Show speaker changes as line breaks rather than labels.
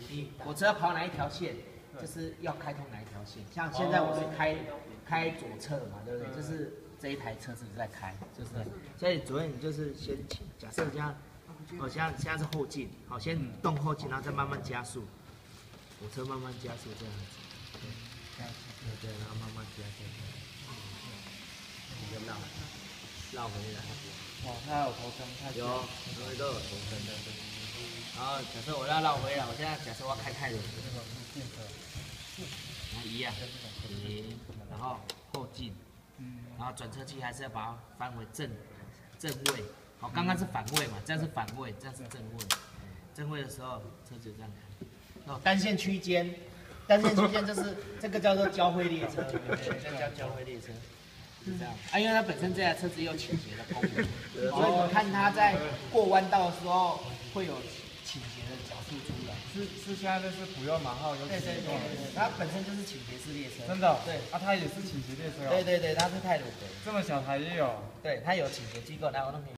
你火车要跑哪一条线，就是要开通哪一条线。像现在我是开左侧嘛，对不对？就是这一台车子在开，就是所以主任你就是先请，假设这样，现在是后进，好，先动后进，然后再慢慢加速，火车慢慢加速这样子，对，然后慢慢加速，你就绕回来。
哦，它有头灯，它
有，因为都有头灯的。然后假设我要绕回来，我现在假设我要开太轮，然后一样，停，然后后进，然后转车器还是要把它翻回正位。好，刚刚是反位嘛，这样是反位，这样是正位。正位的时候，车子这样开。哦，单线区间，就是这个叫做交汇列车，对，这叫交汇列车。是这样啊，因为它本身这台车子有倾斜的功能，所以你看它在过弯道的时候会有倾斜的角度出来。
是现在就是普悠玛号有
对，它本身就是倾斜式列车。
真的？
对
啊，它也是倾斜列车哦。
对，它是泰鲁格。
这么小台也有？
对，它有倾斜机构，来我弄给你。